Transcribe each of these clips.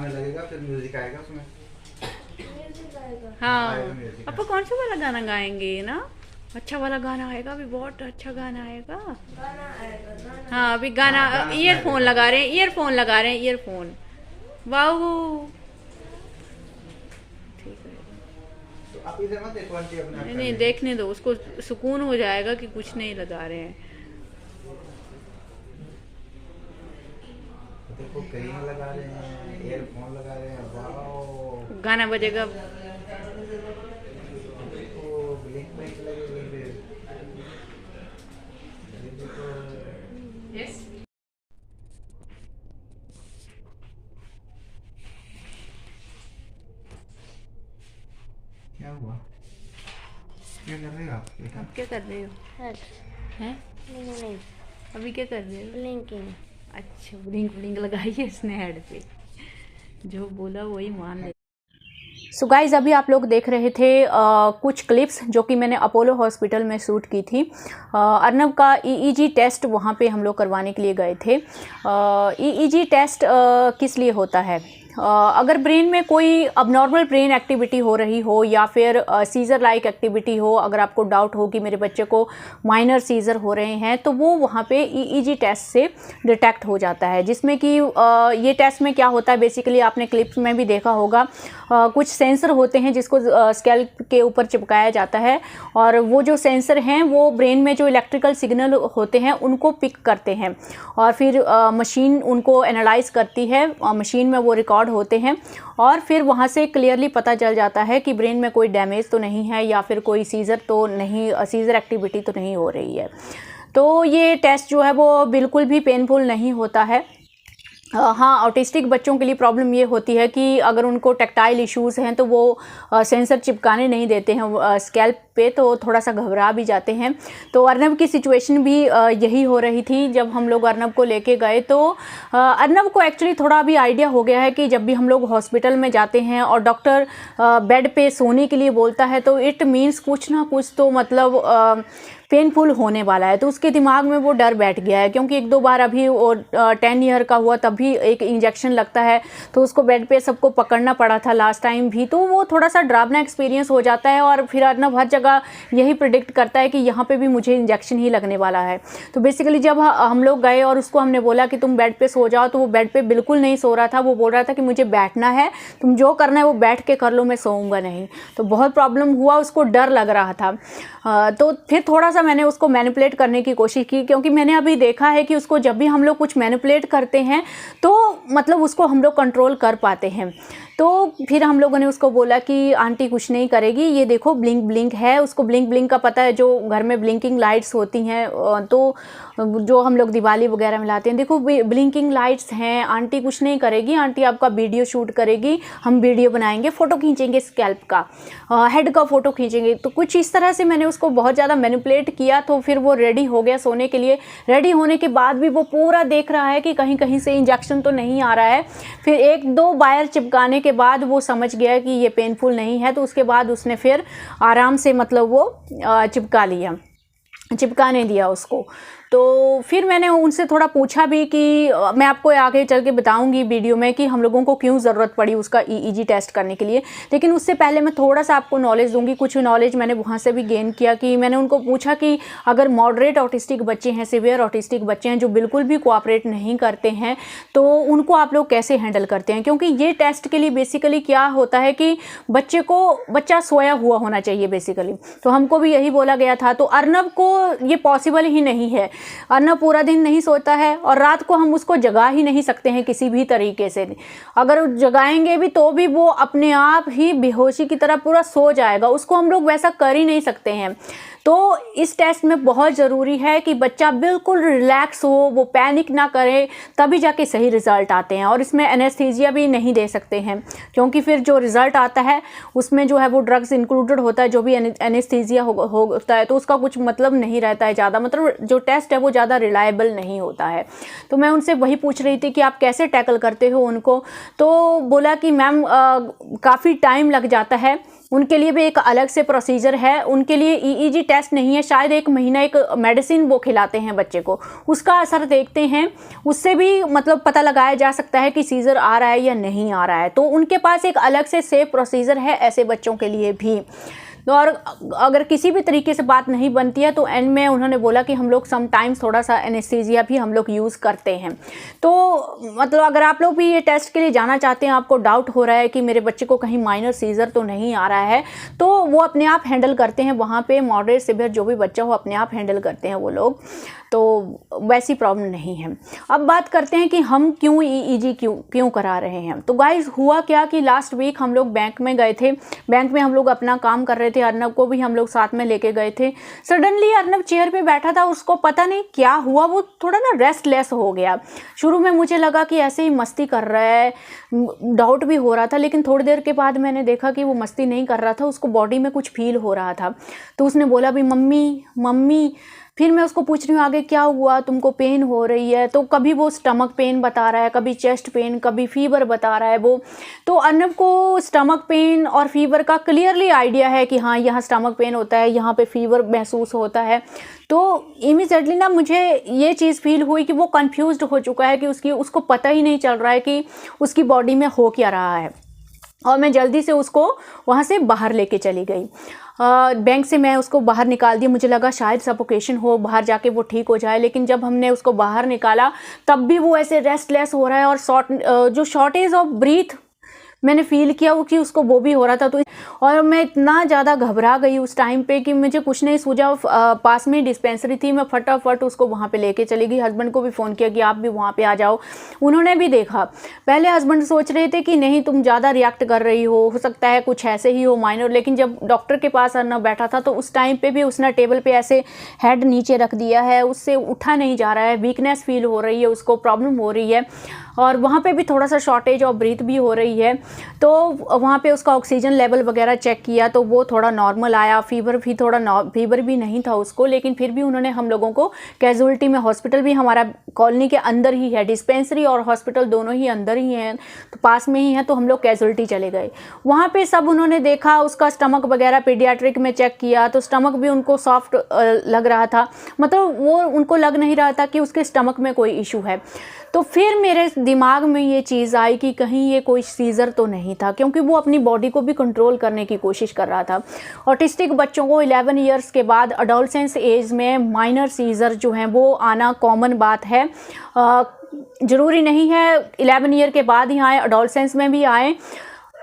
गाना लगेगा फिर म्यूजिक आएगा उसमें। हाँ पापा कौन सा वाला गाना गाएंगे ना? अच्छा वाला गाना आएगा अभी, बहुत अच्छा गाना आएगा। हाँ अभी गाना, ईयरफोन लगा रहे हैं, ईयरफोन लगा रहे हैं, ईयरफोन। वाह ठीक है। तो आप इधर मत देखो आंटी, अपना नहीं नहीं देखने दो उसको, सुकून हो जाएगा कि कुछ नहीं लगा रहे हैं। देखो क्रीम लगा रहे हैं, ईयरफोन लगा रहे हैं, वाओ गाना बजेगा। देखो ब्लिंक ब्लिंक लगेगी फिर। ये देखो यस क्या हुआ, क्या कर रहे हो आप बेटा? आप क्या कर रहे हो? हैं? नहीं अभी क्या कर रहे हो? ब्लिंकिंग। अच्छा ब्लिंक ब्लिंक लगाई है इसने हेड पे, जो बोला वही मान ले। सो गाइज अभी आप लोग देख रहे थे कुछ क्लिप्स जो कि मैंने अपोलो हॉस्पिटल में शूट की थी। अर्नब का ईईजी टेस्ट वहाँ पे हम लोग करवाने के लिए गए थे। ईईजी टेस्ट किस लिए होता है? अगर ब्रेन में कोई अबनॉर्मल ब्रेन एक्टिविटी हो रही हो या फिर सीज़र लाइक एक्टिविटी हो, अगर आपको डाउट हो कि मेरे बच्चे को माइनर सीज़र हो रहे हैं, तो वो वहाँ पे ईईजी टेस्ट से डिटेक्ट हो जाता है। जिसमें कि ये टेस्ट में क्या होता है, बेसिकली आपने क्लिप्स में भी देखा होगा, कुछ सेंसर होते हैं जिसको स्कैल्प के ऊपर चिपकाया जाता है, और वो जो सेंसर हैं वो ब्रेन में जो इलेक्ट्रिकल सिग्नल होते हैं उनको पिक करते हैं, और फिर मशीन उनको एनालाइज करती है, मशीन में वो रिकॉर्ड होते हैं, और फिर वहाँ से क्लियरली पता चल जाता है कि ब्रेन में कोई डैमेज तो नहीं है या फिर कोई सीज़र तो नहीं, सीज़र एक्टिविटी तो नहीं हो रही है। तो ये टेस्ट जो है वो बिल्कुल भी पेनफुल नहीं होता है। हाँ ऑटिस्टिक बच्चों के लिए प्रॉब्लम ये होती है कि अगर उनको टेक्टाइल इश्यूज़ हैं तो वो सेंसर चिपकाने नहीं देते हैं स्कैल्प पे, तो थोड़ा सा घबरा भी जाते हैं। तो अर्नब की सिचुएशन भी यही हो रही थी। जब हम लोग अर्नब को लेके गए तो अर्नब को एक्चुअली थोड़ा भी आइडिया हो गया है कि जब भी हम लोग हॉस्पिटल में जाते हैं और डॉक्टर बेड पे सोने के लिए बोलता है तो इट मीन्स कुछ ना कुछ तो मतलब पेनफुल होने वाला है। तो उसके दिमाग में वो डर बैठ गया है, क्योंकि एक दो बार अभी वो 10 ईयर का हुआ तब भी एक इंजेक्शन लगता है तो उसको बेड पे सबको पकड़ना पड़ा था लास्ट टाइम भी, तो वो थोड़ा सा डरावना एक्सपीरियंस हो जाता है। और फिर अर्नब हर जगह यही प्रिडिक्ट करता है कि यहाँ पे भी मुझे इंजेक्शन ही लगने वाला है। तो बेसिकली जब हम लोग गए और उसको हमने बोला कि तुम बेड पे सो जाओ, तो वो बेड पे बिल्कुल नहीं सो रहा था। वो बोल रहा था कि मुझे बैठना है, तुम जो करना है वो बैठ के कर लो, मैं सोऊंगा नहीं। तो बहुत प्रॉब्लम हुआ, उसको डर लग रहा था। तो फिर थोड़ा सा मैंने उसको मैनिपुलेट करने की कोशिश की, क्योंकि मैंने अभी देखा है कि उसको जब भी हम लोग कुछ मैनिपुलेट करते हैं तो मतलब उसको हम लोग कंट्रोल कर पाते हैं। तो फिर हम लोगों ने उसको बोला कि आंटी कुछ नहीं करेगी, ये देखो ब्लिंक ब्लिंक है। उसको ब्लिंक ब्लिंक का पता है, जो घर में ब्लिंकिंग लाइट्स होती हैं तो जो हम लोग दिवाली वगैरह में लाते हैं, देखो ब्लिंकिंग लाइट्स हैं, आंटी कुछ नहीं करेगी, आंटी आपका वीडियो शूट करेगी, हम वीडियो बनाएंगे, फ़ोटो खींचेंगे स्कैल्प का, हेड का फ़ोटो खींचेंगे। तो कुछ इस तरह से मैंने उसको बहुत ज़्यादा मैनिपुलेट किया। तो फिर वो रेडी हो गया सोने के लिए। रेडी होने के बाद भी वो पूरा देख रहा है कि कहीं कहीं से इंजेक्शन तो नहीं आ रहा है। फिर एक दो वायर चिपकाने के बाद वो समझ गया कि ये पेनफुल नहीं है, तो उसके बाद उसने फिर आराम से मतलब वो चिपकाने दिया उसको। तो फिर मैंने उनसे थोड़ा पूछा भी कि मैं आपको आगे चल के बताऊंगी वीडियो में कि हम लोगों को क्यों ज़रूरत पड़ी उसका ईईजी टेस्ट करने के लिए, लेकिन उससे पहले मैं थोड़ा सा आपको नॉलेज दूंगी। कुछ नॉलेज मैंने वहाँ से भी गेन किया कि मैंने उनको पूछा कि अगर मॉडरेट ऑटिस्टिक बच्चे हैं, सिवियर ऑटिस्टिक बच्चे हैं जो बिल्कुल भी कोऑपरेट नहीं करते हैं, तो उनको आप लोग कैसे हैंडल करते हैं। क्योंकि ये टेस्ट के लिए बेसिकली क्या होता है कि बच्चा सोया हुआ होना चाहिए बेसिकली। तो हमको भी यही बोला गया था। तो अर्नब को ये पॉसिबल ही नहीं है, अर्नब पूरा दिन नहीं सोता है और रात को हम उसको जगा ही नहीं सकते हैं किसी भी तरीके से। अगर जगाएंगे भी तो भी वो अपने आप ही बेहोशी की तरह पूरा सो जाएगा, उसको हम लोग वैसा कर ही नहीं सकते हैं। तो इस टेस्ट में बहुत ज़रूरी है कि बच्चा बिल्कुल रिलैक्स हो, वो पैनिक ना करे, तभी जाके सही रिज़ल्ट आते हैं। और इसमें एनेस्थीसिया भी नहीं दे सकते हैं, क्योंकि फिर जो रिज़ल्ट आता है उसमें जो है वो ड्रग्स इंक्लूडेड होता है। जो भी एनेस्थीसिया होता है तो उसका कुछ मतलब नहीं रहता है ज़्यादा, मतलब जो टेस्ट है वो ज़्यादा रिलायबल नहीं होता है। तो मैं उनसे वही पूछ रही थी कि आप कैसे टैकल करते हो उनको। तो बोला कि मैम काफ़ी टाइम लग जाता है, उनके लिए भी एक अलग से प्रोसीजर है। उनके लिए ईईजी टेस्ट नहीं है, शायद 1 महीना एक मेडिसिन वो खिलाते हैं बच्चे को, उसका असर देखते हैं, उससे भी मतलब पता लगाया जा सकता है कि सीजर आ रहा है या नहीं आ रहा है। तो उनके पास एक अलग से सेफ प्रोसीजर है ऐसे बच्चों के लिए भी। और अगर किसी भी तरीके से बात नहीं बनती है तो एंड में उन्होंने बोला कि हम लोग समटाइम्स थोड़ा सा एनेस्थीसिया भी हम लोग यूज़ करते हैं। तो मतलब अगर आप लोग भी ये टेस्ट के लिए जाना चाहते हैं, आपको डाउट हो रहा है कि मेरे बच्चे को कहीं माइनर सीजर तो नहीं आ रहा है, तो वो अपने आप हैंडल करते हैं वहाँ पे। मॉडरेट सिवियर जो भी बच्चा हो अपने आप हैंडल करते हैं वो लोग, तो वैसी प्रॉब्लम नहीं है। अब बात करते हैं कि हम क्यों ईईजी क्यों करा रहे हैं। तो गाइस हुआ क्या कि लास्ट वीक हम लोग बैंक में गए थे, बैंक में हम लोग अपना काम कर रहे थे, अर्नब को भी हम लोग साथ में लेके गए थे। सडनली अर्नब चेयर पे बैठा था, उसको पता नहीं क्या हुआ, वो थोड़ा ना रेस्टलेस हो गया। शुरू में मुझे लगा कि ऐसे ही मस्ती कर रहा है, डाउट भी हो रहा था, लेकिन थोड़ी देर के बाद मैंने देखा कि वो मस्ती नहीं कर रहा था, उसको बॉडी में कुछ फील हो रहा था। तो उसने बोला भी मम्मी मम्मी। फिर मैं उसको पूछ रही हूँ आगे क्या हुआ, तुमको पेन हो रही है? तो कभी वो स्टमक पेन बता रहा है, कभी चेस्ट पेन, कभी फीवर बता रहा है वो। तो अर्नब को स्टमक पेन और फीवर का क्लियरली आइडिया है कि हाँ यहाँ स्टमक पेन होता है, यहाँ पे फीवर महसूस होता है। तो इमीडिएटली ना मुझे ये चीज़ फील हुई कि वो कंफ्यूज्ड हो चुका है कि उसको पता ही नहीं चल रहा है कि उसकी बॉडी में हो क्या रहा है। और मैं जल्दी से उसको वहाँ से बाहर लेके चली गई। बैंक से मैं उसको बाहर निकाल दिया, मुझे लगा शायद सफोकेशन हो, बाहर जाके वो ठीक हो जाए। लेकिन जब हमने उसको बाहर निकाला तब भी वो ऐसे रेस्टलेस हो रहा है, और जो शॉर्टेज ऑफ ब्रीथ मैंने फील किया वो कि उसको वो भी हो रहा था। तो और मैं इतना ज़्यादा घबरा गई उस टाइम पे कि मुझे कुछ नहीं सूझा। पास में डिस्पेंसरी थी, मैं फटाफट उसको वहाँ पे लेके चली गई। हस्बैंड को भी फ़ोन किया कि आप भी वहाँ पे आ जाओ। उन्होंने भी देखा। पहले हस्बैंड सोच रहे थे कि नहीं तुम ज़्यादा रिएक्ट कर रही हो सकता है कुछ ऐसे ही हो माइनर। लेकिन जब डॉक्टर के पास अर्नब बैठा था तो उस टाइम पर भी उसने टेबल पर ऐसे हेड नीचे रख दिया है, उससे उठा नहीं जा रहा है, वीकनेस फील हो रही है, उसको प्रॉब्लम हो रही है। और वहाँ पे भी थोड़ा सा शॉर्टेज ऑफ ब्रीथ भी हो रही है। तो वहाँ पे उसका ऑक्सीजन लेवल वगैरह चेक किया तो वो थोड़ा नॉर्मल आया। फीवर भी नहीं था उसको, लेकिन फिर भी उन्होंने हम लोगों को कैजुअलिटी में, हॉस्पिटल भी हमारा कॉलोनी के अंदर ही है, डिस्पेंसरी और हॉस्पिटल दोनों ही अंदर ही हैं, तो पास में ही है। तो हम लोग कैजुअलिटी चले गए। वहाँ पे सब उन्होंने देखा, उसका स्टमक वगैरह पीडियाट्रिक में चेक किया तो स्टमक भी उनको सॉफ्ट लग रहा था, मतलब वो उनको लग नहीं रहा था कि उसके स्टमक में कोई इशू है। तो फिर मेरे दिमाग में ये चीज़ आई कि कहीं ये कोई सीज़र तो नहीं था, क्योंकि वो अपनी बॉडी को भी कंट्रोल करने की कोशिश कर रहा था। ऑटिस्टिक बच्चों को 11 इयर्स के बाद अडोलसेंस एज में माइनर सीज़र जो हैं वो आना कॉमन बात है। ज़रूरी नहीं है 11 ईयर के बाद ही आए, अडोलसेंस में भी आए,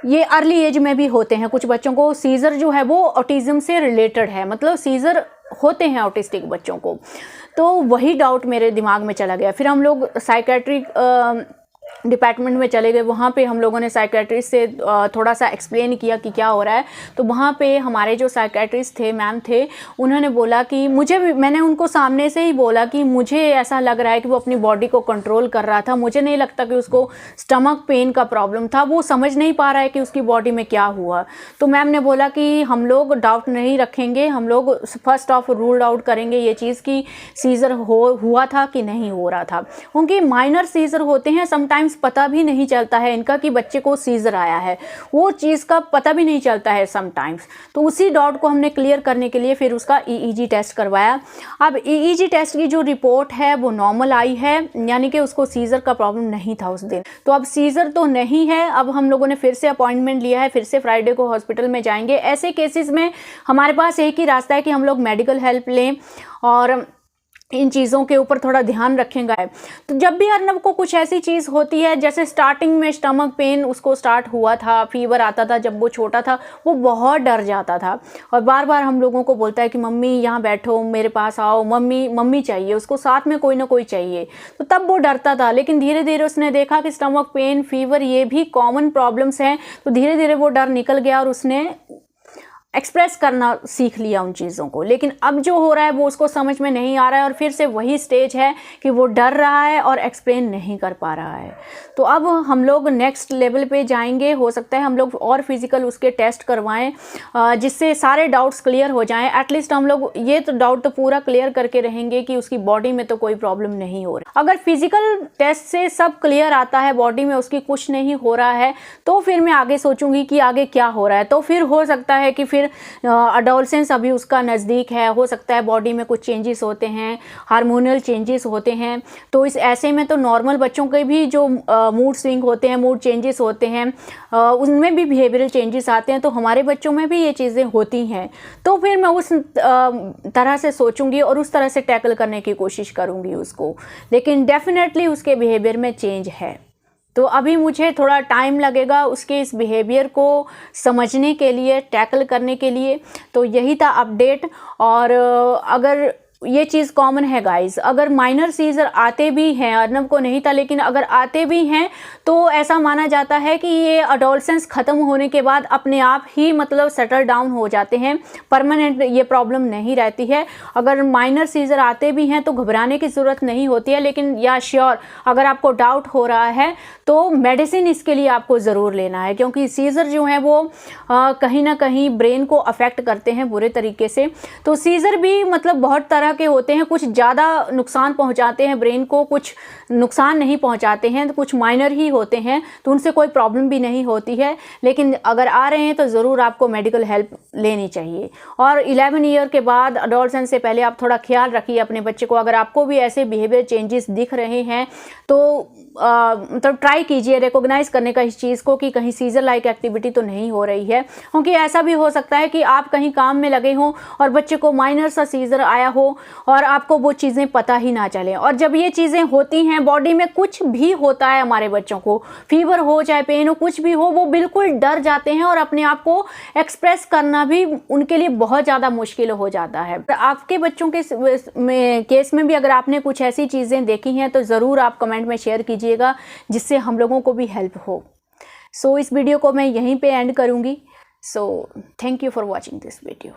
ये अर्ली एज में भी होते हैं। कुछ बच्चों को सीज़र जो है वो ऑटिज़म से रिलेटेड है, मतलब सीज़र होते हैं ऑटिस्टिक बच्चों को। तो वही डाउट मेरे दिमाग में चला गया। फिर हम लोग साइकेट्रिक डिपार्टमेंट में चले गए। वहाँ पे हम लोगों ने साइकेट्रिस्ट से थोड़ा सा एक्सप्लेन किया कि क्या हो रहा है। तो वहाँ पे हमारे जो साइकेट्रिस्ट थे, मैम थे, उन्होंने बोला कि मैंने उनको सामने से ही बोला कि मुझे ऐसा लग रहा है कि वो अपनी बॉडी को कंट्रोल कर रहा था, मुझे नहीं लगता कि उसको स्टमक पेन का प्रॉब्लम था, वो समझ नहीं पा रहा है कि उसकी बॉडी में क्या हुआ। तो मैम ने बोला कि हम लोग डाउट नहीं रखेंगे, हम लोग फर्स्ट ऑफ रूल्ड आउट करेंगे ये चीज़ कि सीज़र हुआ था कि नहीं हो रहा था। क्योंकि माइनर सीज़र होते हैं, समटाइम्स पता भी नहीं चलता है इनका कि बच्चे को सीजर आया है, वो चीज़ का पता भी नहीं चलता है समटाइम्स। तो उसी डाउट को हमने क्लियर करने के लिए फिर उसका ईईजी टेस्ट करवाया। अब ईईजी टेस्ट की जो रिपोर्ट है वो नॉर्मल आई है, यानी कि उसको सीजर का प्रॉब्लम नहीं था उस दिन। तो अब सीजर तो नहीं है। अब हम लोगों ने फिर से अपॉइंटमेंट लिया है, फिर से फ्राइडे को हॉस्पिटल में जाएंगे। ऐसे केसेस में हमारे पास एक ही रास्ता है कि हम लोग मेडिकल हेल्प लें और इन चीज़ों के ऊपर थोड़ा ध्यान रखेंगे। तो जब भी अर्नब को कुछ ऐसी चीज़ होती है, जैसे स्टार्टिंग में स्टमक पेन उसको स्टार्ट हुआ था, फीवर आता था जब वो छोटा था, वो बहुत डर जाता था और बार बार हम लोगों को बोलता है कि मम्मी यहाँ बैठो, मेरे पास आओ, मम्मी मम्मी चाहिए उसको, साथ में कोई ना कोई चाहिए। तो तब वो डरता था, लेकिन धीरे धीरे उसने देखा कि स्टमक पेन, फीवर ये भी कॉमन प्रॉब्लम्स हैं। तो धीरे धीरे वो डर निकल गया और उसने एक्सप्रेस करना सीख लिया उन चीज़ों को। लेकिन अब जो हो रहा है वो उसको समझ में नहीं आ रहा है और फिर से वही स्टेज है कि वो डर रहा है और एक्सप्लेन नहीं कर पा रहा है। तो अब हम लोग नेक्स्ट लेवल पे जाएंगे। हो सकता है हम लोग और फिजिकल उसके टेस्ट करवाएं जिससे सारे डाउट्स क्लियर हो जाएं। एटलीस्ट हम लोग ये तो डाउट तो पूरा क्लियर करके रहेंगे कि उसकी बॉडी में तो कोई प्रॉब्लम नहीं हो रही। अगर फिजिकल टेस्ट से सब क्लियर आता है, बॉडी में उसकी कुछ नहीं हो रहा है, तो फिर मैं आगे सोचूंगी कि आगे क्या हो रहा है। तो फिर हो सकता है कि फिर अडोलसेंस अभी उसका नज़दीक है, हो सकता है बॉडी में कुछ चेंजेस होते हैं, हार्मोनल चेंजेस होते हैं। तो इस ऐसे में तो नॉर्मल बच्चों के भी जो मूड स्विंग होते हैं, मूड चेंजेस होते हैं, उनमें भी बिहेवियरल चेंजेस आते हैं। तो हमारे बच्चों में भी ये चीज़ें होती हैं। तो फिर मैं उस तरह से सोचूंगी और उस तरह से टैकल करने की कोशिश करूंगी उसको। लेकिन डेफिनेटली उसके बिहेवियर में चेंज है। तो अभी मुझे थोड़ा टाइम लगेगा उसके इस बिहेवियर को समझने के लिए, टैकल करने के लिए। तो यही था अपडेट। और अगर ये चीज़ कॉमन है गाइस, अगर माइनर सीजर आते भी हैं, अर्नब को नहीं था लेकिन अगर आते भी हैं तो ऐसा माना जाता है कि ये अडोलसेंस ख़त्म होने के बाद अपने आप ही मतलब सेटल डाउन हो जाते हैं, परमानेंट ये प्रॉब्लम नहीं रहती है। अगर माइनर सीजर आते भी हैं तो घबराने की ज़रूरत नहीं होती है। लेकिन या श्योर, अगर आपको डाउट हो रहा है तो मेडिसिन इसके लिए आपको ज़रूर लेना है, क्योंकि सीजर जो है वो कहीं ना कहीं ब्रेन को अफेक्ट करते हैं बुरे तरीके से। तो सीजर भी मतलब बहुत तरह के होते हैं, कुछ ज़्यादा नुकसान पहुंचाते हैं ब्रेन को, कुछ नुकसान नहीं पहुंचाते हैं, तो कुछ माइनर ही होते हैं, तो उनसे कोई प्रॉब्लम भी नहीं होती है। लेकिन अगर आ रहे हैं तो ज़रूर आपको मेडिकल हेल्प लेनी चाहिए। और 11 ईयर के बाद, अडोलसेंस से पहले आप थोड़ा ख्याल रखिए अपने बच्चे को। अगर आपको भी ऐसे बिहेवियर चेंजेस दिख रहे हैं तो मतलब ट्राई कीजिए रिकॉग्नाइज करने का इस चीज़ को कि कहीं सीजर लाइक एक्टिविटी तो नहीं हो रही है। क्योंकि ऐसा भी हो सकता है कि आप कहीं काम में लगे हों और बच्चे को माइनर सा सीजर आया हो और आपको वो चीज़ें पता ही ना चलें। और जब ये चीज़ें होती हैं, बॉडी में कुछ भी होता है हमारे बच्चों को, फीवर हो चाहे पेन हो, कुछ भी हो, वो बिल्कुल डर जाते हैं और अपने आप को एक्सप्रेस करना भी उनके लिए बहुत ज़्यादा मुश्किल हो जाता है। आपके बच्चों के केस में भी अगर आपने कुछ ऐसी चीज़ें देखी हैं तो ज़रूर आप कमेंट में शेयर कीजिएगा, जिससे हम लोगों को भी हेल्प हो। सो इस वीडियो को मैं यहीं पे एंड करूँगी। So thank you for watching this video.